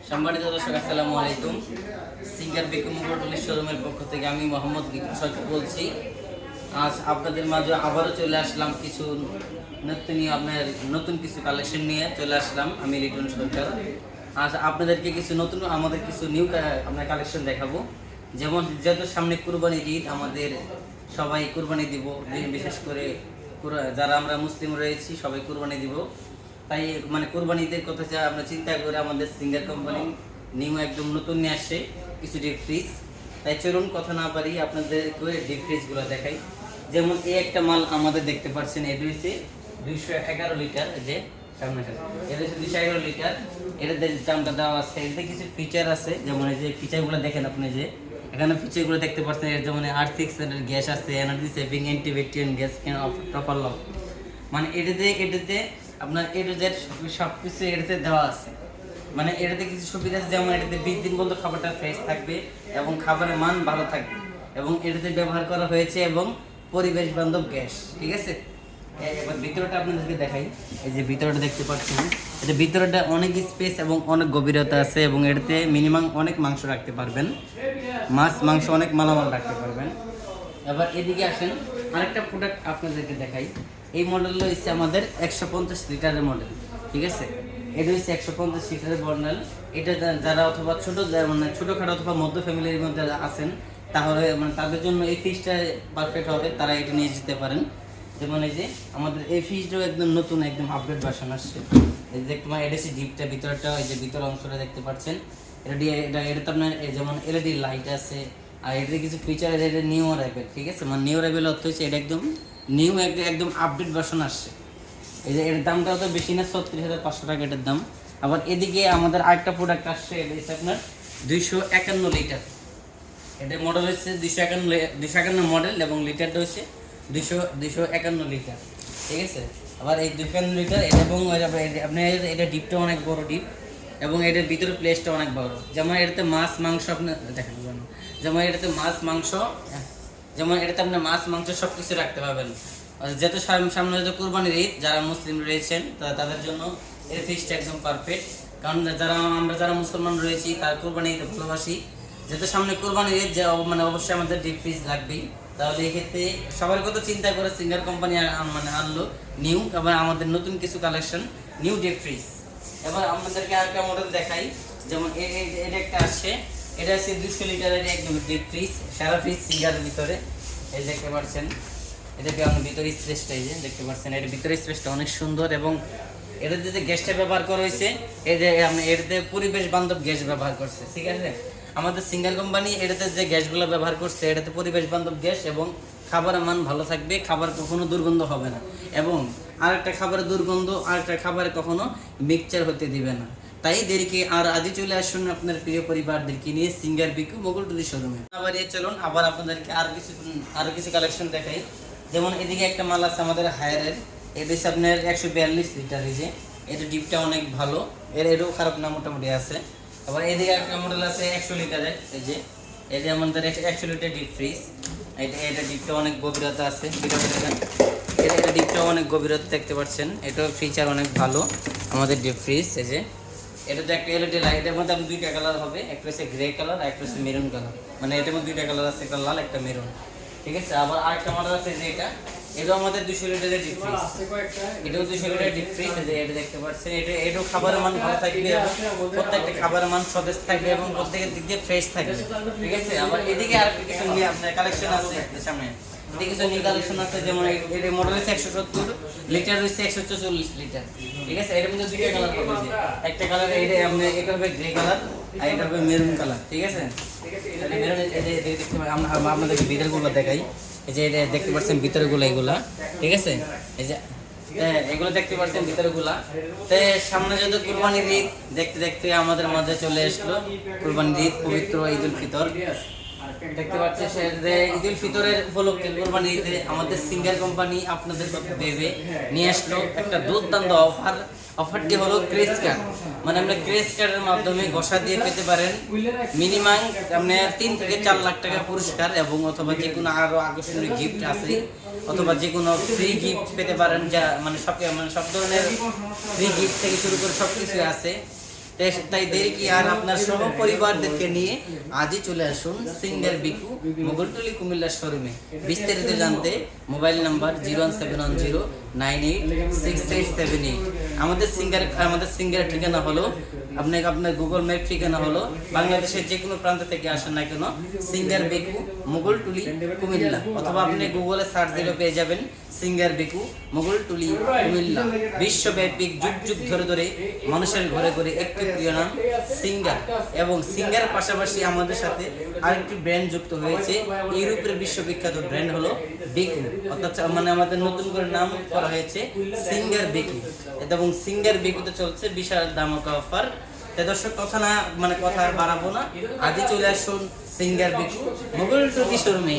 সম্মানিত দর্শক, আসসালামু আলাইকুম। সিঙ্গার বিকু মোটরটলি শোরুমের পক্ষ থেকে আমি মোহাম্মদ লিটন সরকার বলছি। আজ আপনাদের মাঝে আবারও চলে আসলাম কিছু নতুন কিছু কালেকশন নিয়ে চলে আসলাম আমি লিটন সরকার। আজ আপনাদেরকে কিছু নতুন আমাদের কিছু নিউ আপনার কালেকশন দেখাবো। যেমন যত সামনে কুরবানি ঈদ, আমাদের সবাই কুরবানি দিব, বিশেষ করে যারা আমরা মুসলিম রয়েছি সবাই কুরবানি দিব। তাই কুরবানিদের কথা যা আমরা চিন্তা করে আমাদের সিঙ্গার কোম্পানি নিউ একদম নতুন নিয়ে আসে কিছু ডিপ ফ্রিজ। তাই চলুন কথা না পারি আপনাদেরকে ডিপ ফ্রিজগুলো দেখাই। যেমন এই একটা মাল আমাদের দেখতে পাচ্ছেন, এটা হচ্ছে 211 লিটার, যে সামনে এটা হচ্ছে 211 লিটার। এটার দামটা দেওয়া আছে, এটাতে কিছু ফিচার আছে। যেমন এই যে ফিচারগুলো দেখেন আপনি, যে এখানে ফিচারগুলো দেখতে পাচ্ছেন। এর যেমন R6 গ্যাস আছে, energy saving, antibacterial gas, topper lock. এটাতে আপনার A to Z সব কিছু এটাতে দেওয়া আছে। এটাতে কিছু সুবিধা আছে, যেমন এটাতে 20 দিন পর্যন্ত খাবারটা ফ্রেশ থাকবে এবং খাবারের মান ভালো থাকবে, এবং এটাতে ব্যবহার করা হয়েছে এবং পরিবেশ বান্ধব গ্যাস। ঠিক আছে, এবার ভিতরটা আপনাদেরকে দেখাই। এই যে ভিতরটা দেখতে পাচ্ছেন, এটা ভিতরটা অনেক স্পেস এবং অনেক গভীরতা আছে, এবং এটাতে মিনিমাম অনেক মাংস রাখতে পারবেন, মাংস অনেক মালামাল রাখতে পারবেন। এবার এদিকে আসেন, আরেকটা প্রোডাক্ট আপনাদেরকে দেখাই। এই মডেলটা হচ্ছে আমাদের 150 লিটারের মডেল। ঠিক আছে, এটা হচ্ছে 150 লিটারের মডেল। এটা যারা অথবা ছোটোখাটো অথবা মধ্য ফ্যামিলির মধ্যে আছেন, তাহলে তাদের জন্য এই ফ্রিজটা পারফেক্ট হবে, তারা এটা নিয়ে যেতে পারেন। যেমন এই যে আমাদের এই ফ্রিজটাও একদম নতুন, একদম আপডেট ভার্সন আসছে। এই যে তোমার এডিসি ডিপটা ভিতরটা, এই যে ভিতর অংশটা দেখতে পাচ্ছেন, এটা আপনার যেমন LED লাইট আছে, আর এটাতে কিছু ফিচার আছে। এটা নিউ অ্যারাইভেল। ঠিক আছে, নিউ অ্যারাইভেল অর্থ হচ্ছে এটা একদম নিউ, একদম আপডেট ভার্সন আসছে। এই যে এর দামটা তো বেশি না, 36,500 টাকা এটার দাম। আবার এদিকে আমাদের আরেকটা প্রোডাক্ট আসছে, এটা হচ্ছে আপনার 251 লিটার। এটার মডেল হচ্ছে 251 মডেল, এবং লিটারটা হচ্ছে 251 লিটার। ঠিক আছে, আবার এই 251 লিটার এটা, এবং আপনার এটা ডিপটা অনেক বড় ডিপ, এবং এটার ভিতরে প্লেসটা অনেক বড়। যেমন এটাতে মাংস আপনি দেখেন, যেমন এটাতে আপনি মাংস সব কিছু রাখতে পারবেন। যেহেতু সামনে যত কুরবানির ঈদ, যারা মুসলিম রয়েছেন তাদের জন্য এই ফিশটা একদম পারফেক্ট। কারণ যারা মুসলমান রয়েছি, তার কুরবানি ঈদ ভালোবাসি। যেহেতু সামনে কুরবানির ঈদ, অবশ্যই আমাদের ডিপ ফ্রিজ লাগবেই। তাহলে এক্ষেত্রে সবার কথা চিন্তা করে সিঙ্গার কোম্পানি আনলো নিউ, আবার আমাদের নতুন কিছু কালেকশন নিউ ডিপ ফ্রিজ। এবার আমাদেরকে আরেকটা মডেল দেখাই। যেমন এটা একটা আসছে, এটা হচ্ছে 200 লিটারের একদম ডিপ ফ্রিজ, সারা ফ্রিজ সিঙ্গারের ভিতরে। এই দেখতে পাচ্ছেন, এটাকে আমরা ভিতরে স্পেসটা, এই যে দেখতে পাচ্ছেন, এর ভিতরে স্পেসটা অনেক সুন্দর, এবং এটাতে যে গ্যাসটা ব্যবহার করা হয়েছে, এটাতে পরিবেশ বান্ধব গ্যাস ব্যবহার করছে। ঠিক আছে, আমাদের সিঙ্গার কোম্পানি এটাতে যে গ্যাসগুলো ব্যবহার করছে, এটাতে পরিবেশ বান্ধব গ্যাস, এবং খাবারের মান ভালো থাকবে, খাবার কখনো দুর্গন্ধ হবে না, এবং আরেকটা খাবারের দুর্গন্ধ আরেকটা খাবারে কখনো মিক্সচার হতে দিবে না। তাই দেরিকে আর আজই চলে আসুন আপনার প্রিয় পরিবারদেরকে নিয়ে সিঙ্গার বিকু মোগলটুলি শোরুমে। আবার চলুন আবার আপনাদেরকে আরো কিছু কালেকশন দেখাই। যেমন এদিকে একটা মাল আছে আমাদের হায়ারের, এটা হচ্ছে আপনার 142 লিটার। এই যে এটা ডিপটা অনেক ভালো, এটাও খারাপ না, মোটামুটি আছে। আবার এদিকে একটা মডেল আছে 100 লিটারের, এই যে এটা আমাদের 100 লিটার ডিপ ফ্রিজ। এটা ডিপটা অনেক গভীরতা আছে, এটা ডিপটা অনেক গভীরতা দেখতে পাচ্ছেন। এটাও ফিচার অনেক ভালো আমাদের ডিপ ফ্রিজ। এই যে এটাতে একটা LED লাইটের মধ্যে আপনি দুইটা কালার হবে, একটা হচ্ছে গ্রে কালার, একটা হচ্ছে মেরুন কালার। এটার মধ্যে দুইটা কালার আছে, একটা লাল একটা মেরুন। ঠিক আছে, আবার আরেকটা মডেল আছে যে এটাও আমাদের 200 লিটারের ডিপ ফ্রিজ, এটাও 200 লিটারের ডিপ ফ্রিজ। এটা দেখতে পাচ্ছেন, এটাও খাবারের মান ভালো থাকবে, প্রত্যেকটা খাবারের মান সতেজ থাকবে, এবং প্রত্যেকের দিক দিয়ে ফ্রেশ থাকবে। ঠিক আছে, আবার এদিকে আর কিছু নিয়ে আপনার কালেকশন আছে সামনে, এদিকে কিছু নিউ কালেকশন আছে। যেমন এর মডেল হচ্ছে 170 লিটার, হচ্ছে 144 লিটার। ঠিক আছে, এর মধ্যে দুইটা কালার পাবেন, একটা কালার এটা হবে গ্রে কালার, আর এটা হবে মেরুন কালার। ঠিক আছে, আপনাদেরকে ভিতরগুলো দেখাই। এই যে এটা দেখতে পাচ্ছেন ভিতরগুলো, এগুলা। ঠিক আছে, এই যে এগুলো দেখতে পাচ্ছেন ভিতরগুলা। তো সামনে যদি কুরবানির ঈদ, দেখতে দেখতে আমাদের মাঝে চলে আসলো কুরবানির ঈদ, পবিত্র ঈদুল ফিতর। দেখতে পাচ্ছেন ঈদুল ফিতরের উপলক্ষে কুরবানির ঈদে আমাদের সিঙ্গার কোম্পানি আপনাদের ভেবে নিয়ে আসলো একটা দুর্দান্ত অফার। অফারটি হলো ক্রেজ কার্ড। আমরা ক্রেজ কার্ডের মাধ্যমে ঘষা দিয়ে পেতে পারেন মিনিমাম আপনি 3 থেকে 4 লাখ টাকা পুরস্কার, এবং অথবা যে কোনো আরো আকর্ষণীয় গিফট আছে, অথবা যে কোনো ফ্রি গিফট পেতে পারেন। যা সব ধরনের ফ্রি গিফট থেকে শুরু করে সব কিছু আছে। তাই দেরি কি আর আপনার সহ পরিবারদেরকে নিয়ে আজই চলে আসুন সিঙ্গার বিকু মোগলটুলি কুমিল্লার শোরুমে। বিস্তারিত জানতে মোবাইল নাম্বার 01710986878। আমাদের সিঙ্গারের ঠিকানা হলো আপনার গুগল ম্যাপ ঠিকানা হলো বাংলাদেশের যে কোনো প্রান্ত থেকে আসেন না কেন সিঙ্গার বিকু মোগলটুলি কুমিল্লা, অথবা আপনি গুগলে সার্চ দিলে পেয়ে যাবেন সিঙ্গার বিকু মোগলটুলি কুমিল্লা। বিশ্বব্যাপী যুগ যুগ ধরে ধরে মানুষের ঘরে ঘরে একটি প্রিয় নাম সিঙ্গার, এবং সিঙ্গারের পাশাপাশি আমাদের সাথে আরেকটি ব্র্যান্ড যুক্ত হয়েছে। ইউরোপের বিশ্ববিখ্যাত ব্র্যান্ড হলো বিকু, অর্থাৎ মানে আমাদের নতুন করে নাম করা হয়েছে সিঙ্গার বিকু, এবং সিঙ্গার বিকুতে চলছে বিশাল দামাকা অফার। তাই দর্শক কথা আর বাড়াবো না, আজই চলে আসুন সিঙ্গার বিকু মোগলটুলি শোরুমে।